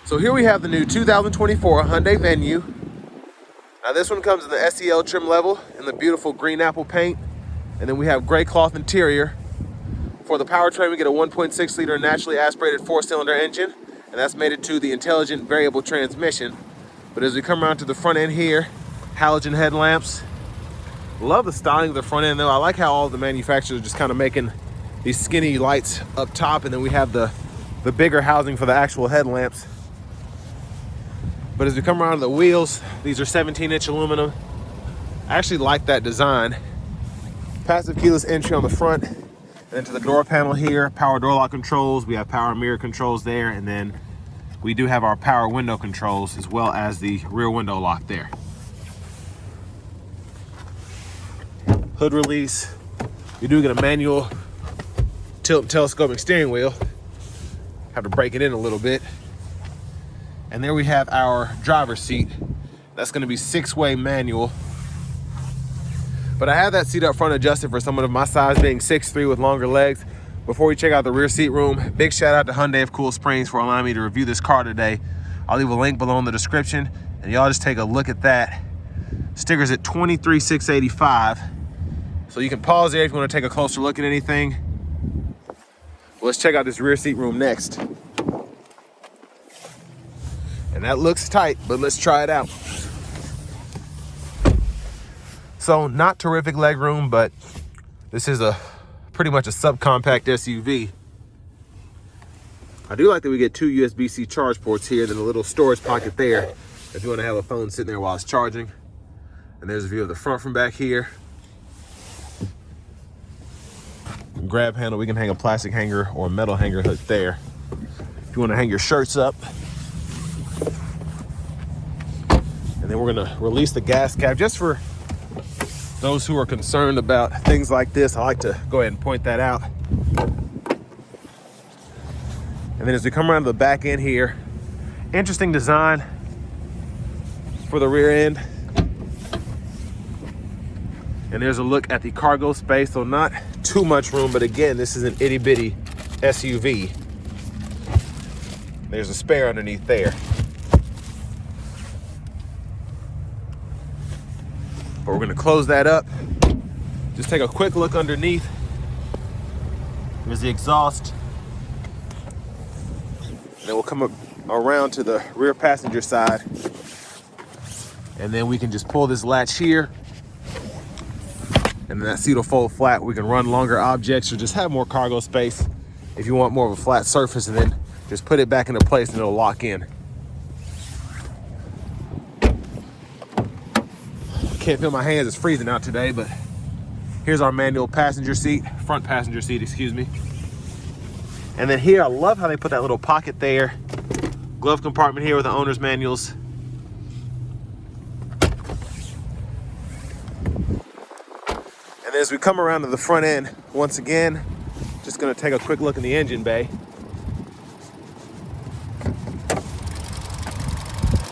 So here we have the new 2024 Hyundai Venue. Now this one comes in the SEL trim level in the beautiful green apple paint. And then we have gray cloth interior. For the powertrain, we get a 1.6 liter naturally aspirated 4-cylinder engine, and that's mated to the intelligent variable transmission. But as we come around to the front end here, halogen headlamps. Love the styling of the front end though. I like how all the manufacturers are just kind of making these skinny lights up top, and then we have the bigger housing for the actual headlamps. But as we come around to the wheels, these are 17-inch aluminum. I actually like that design. Passive keyless entry on the front, and then to the door panel here, power door lock controls. We have power mirror controls there, and then we do have our power window controls as well as the rear window lock there. Hood release. We do get a manual tilt and telescoping steering wheel. Have to break it in a little bit. And there we have our driver's seat. That's going to be 6-way manual. But I have that seat up front adjusted for someone of my size, being 6'3" with longer legs. Before we check out the rear seat room, big shout out to Hyundai of Cool Springs for allowing me to review this car today. I'll leave a link below in the description, and y'all just take a look at that. Stickers at $23,685. So you can pause there if you want to take a closer look at anything. Well, let's check out this rear seat room next. And that looks tight, but let's try it out. So not terrific leg room, but this is pretty much a subcompact SUV. I do like that we get 2 USB-C charge ports here, then a little storage pocket there if you want to have a phone sitting there while it's charging. And there's a view of the front from back here. Grab handle, we can hang a plastic hanger or a metal hanger hook there if you want to hang your shirts up. And then we're going to release the gas cap just for those who are concerned about things like this. I like to go ahead and point that out. And then as we come around to the back end here, interesting design for the rear end. And there's a look at the cargo space, so not too much room, but again, this is an itty bitty SUV. There's a spare underneath there. But we're gonna close that up. Just take a quick look underneath. There's the exhaust. And then we'll come up around to the rear passenger side. And then we can just pull this latch here. And then that seat will fold flat. We can run longer objects or just have more cargo space if you want more of a flat surface, and then just put it back into place and it'll lock in. Can't feel my hands, it's freezing out today, but here's our manual passenger seat, front passenger seat, excuse me. And then here, I love how they put that little pocket there. Glove compartment here with the owner's manuals. And as we come around to the front end, once again, just gonna take a quick look in the engine bay.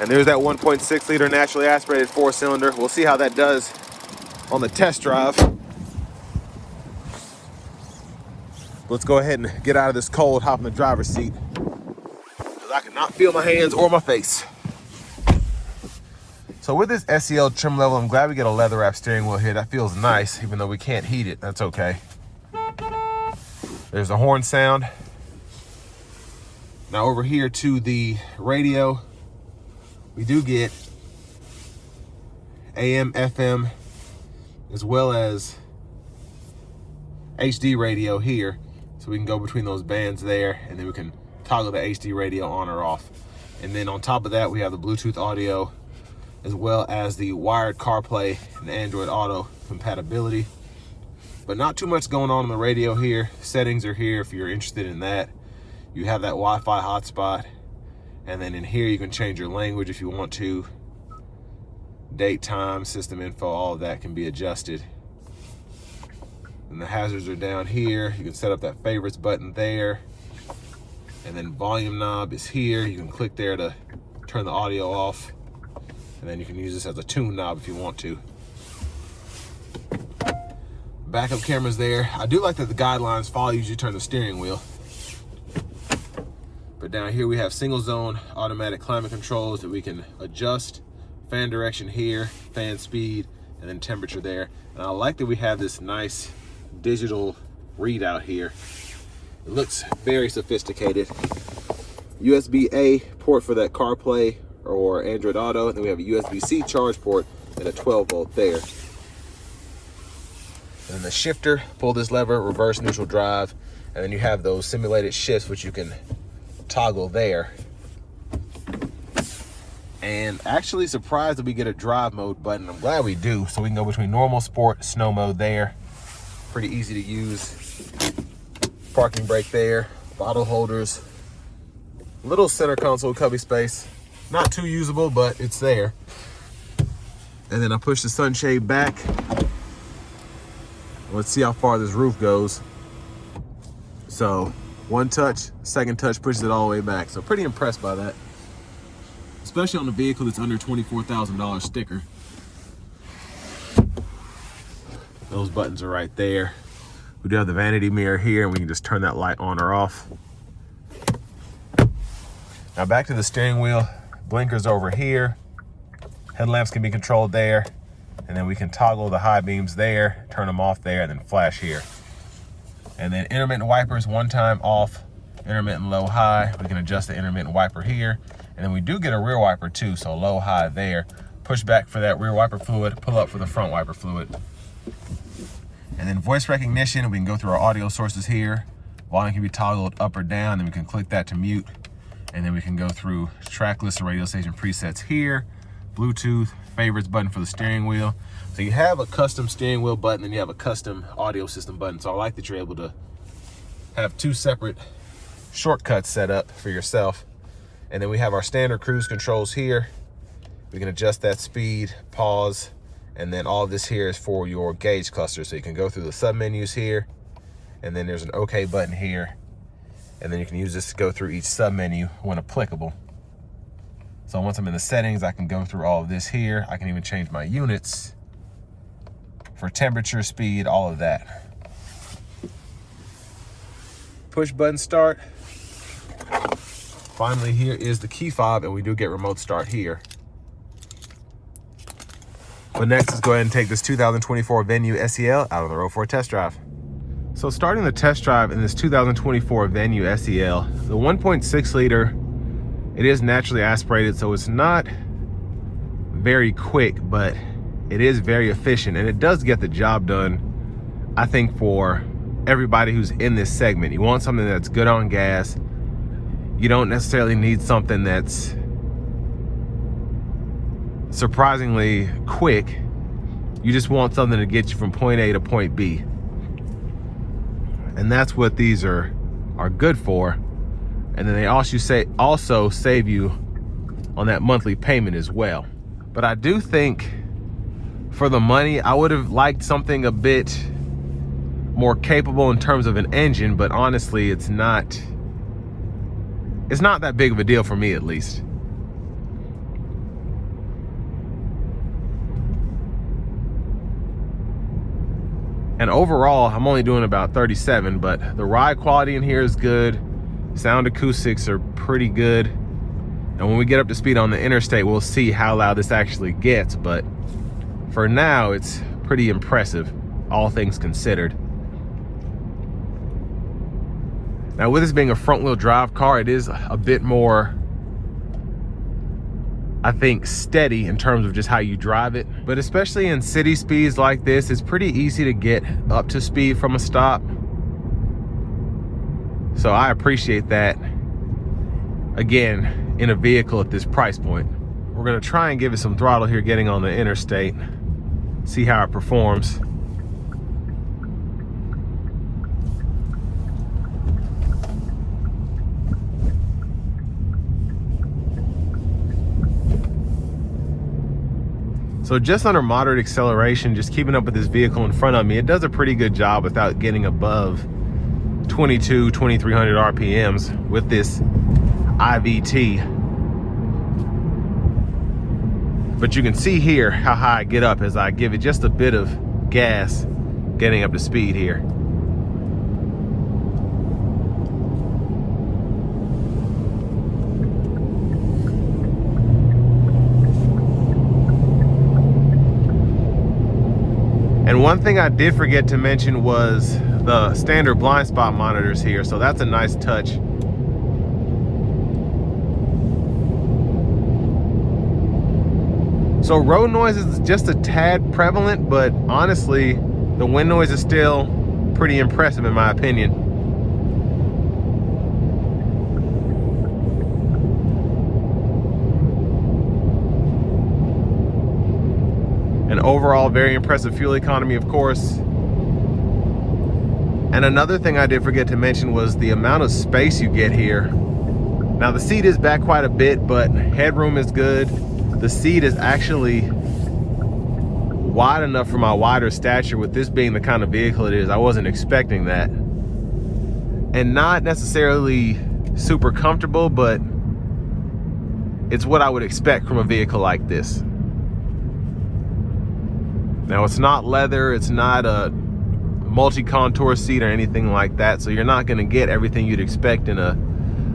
And there's that 1.6 liter naturally aspirated 4-cylinder. We'll see how that does on the test drive. Let's go ahead and get out of this cold, hop in the driver's seat, because I cannot feel my hands or my face. So with this SEL trim level, I'm glad we get a leather wrap steering wheel here. That feels nice, even though we can't heat it. That's okay. There's a horn sound. Now over here to the radio, we do get AM, FM, as well as HD radio here. So we can go between those bands there, and then we can toggle the HD radio on or off. And then on top of that, we have the Bluetooth audio, as well as the wired CarPlay and Android Auto compatibility. But not too much going on the radio here. Settings are here if you're interested in that. You have that Wi-Fi hotspot. And then in here, you can change your language if you want to. Date, time, system info, all of that can be adjusted. And the hazards are down here. You can set up that favorites button there. And then volume knob is here. You can click there to turn the audio off. And then you can use this as a tune knob if you want to. Backup cameras there. I do like that the guidelines follow you as you turn the steering wheel. But But down here we have single zone automatic climate controls that we can adjust, fan direction here, fan speed, and then temperature there. And I like that we have this nice digital readout here. It looks very sophisticated. USB-A port for that CarPlay or Android Auto, and then we have a USB-C charge port and a 12-volt there. And then the shifter, pull this lever, reverse neutral drive, and then you have those simulated shifts which you can toggle there. And actually surprised that we get a drive mode button. I'm glad we do, so we can go between normal, sport, snow mode there. Pretty easy to use. Parking brake there, bottle holders, little center console cubby space. Not too usable, but it's there. And then I push the sunshade back. Let's see how far this roof goes. So one touch, second touch pushes it all the way back. So pretty impressed by that, especially on a vehicle that's under $24,000 sticker. Those buttons are right there. We do have the vanity mirror here, and we can just turn that light on or off. Now back to the steering wheel. Blinkers over here. Headlamps can be controlled there. And then we can toggle the high beams there, turn them off there, and then flash here. And then intermittent wipers, one time off, intermittent low high. We can adjust the intermittent wiper here. And then we do get a rear wiper too, so low high there. Push back for that rear wiper fluid, pull up for the front wiper fluid. And then voice recognition, we can go through our audio sources here. Volume can be toggled up or down, then we can click that to mute. And then we can go through track list and radio station presets here. Bluetooth, favorites button for the steering wheel. So you have a custom steering wheel button, and you have a custom audio system button. So I like that you're able to have two separate shortcuts set up for yourself. And then we have our standard cruise controls here. We can adjust that speed, pause, and then all of this here is for your gauge cluster. So you can go through the sub menus here, and then there's an OK button here. And then you can use this to go through each sub menu when applicable. So once I'm in the settings, I can go through all of this here. I can even change my units for temperature, speed, all of that. Push button start. Finally, here is the key fob, and we do get remote start here. But next, let's go ahead and take this 2024 Venue SEL out on the road for a test drive. So starting the test drive in this 2024 Venue SEL, the 1.6 liter, it is naturally aspirated, so it's not very quick, but it is very efficient, and it does get the job done, I think, for everybody who's in this segment. You want something that's good on gas. You don't necessarily need something that's surprisingly quick. You just want something to get you from point A to point B. And that's what these are good for. And then they also save you on that monthly payment as well. But I do think for the money, I would have liked something a bit more capable in terms of an engine, but honestly, it's not that big of a deal for me, at least. And overall, I'm only doing about 37, but the ride quality in here is good. Sound acoustics are pretty good. And when we get up to speed on the interstate, we'll see how loud this actually gets. But for now, it's pretty impressive, all things considered. Now, with this being a front-wheel drive car, it is a bit more, I think, steady in terms of just how you drive it. But especially in city speeds like this, it's pretty easy to get up to speed from a stop. So I appreciate that, again, in a vehicle at this price point. We're gonna try and give it some throttle here getting on the interstate, see how it performs. So just under moderate acceleration, just keeping up with this vehicle in front of me, it does a pretty good job without getting above 2,300 RPMs with this IVT. But you can see here how high I get up as I give it just a bit of gas getting up to speed here. And one thing I did forget to mention was the standard blind spot monitors here, so that's a nice touch. So road noise is just a tad prevalent, but honestly, the wind noise is still pretty impressive in my opinion. And overall, very impressive fuel economy, of course. And another thing I did forget to mention was the amount of space you get here. Now the seat is back quite a bit, but headroom is good. The seat is actually wide enough for my wider stature. With this being the kind of vehicle it is, I wasn't expecting that. And not necessarily super comfortable, but it's what I would expect from a vehicle like this. Now it's not leather, it's not a multi-contour seat or anything like that, so you're not gonna get everything you'd expect in a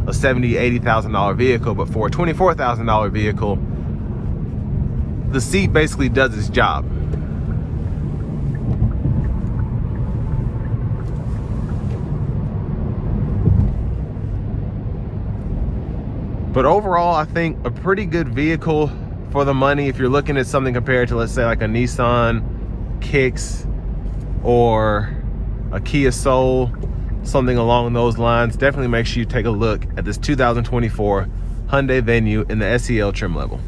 $70,000, $80,000 vehicle, but for a $24,000 vehicle, the seat basically does its job. But overall, I think a pretty good vehicle for the money. If you're looking at something compared to, let's say, like a Nissan Kicks or a Kia Soul, something along those lines, definitely make sure you take a look at this 2024 Hyundai Venue in the SEL trim level.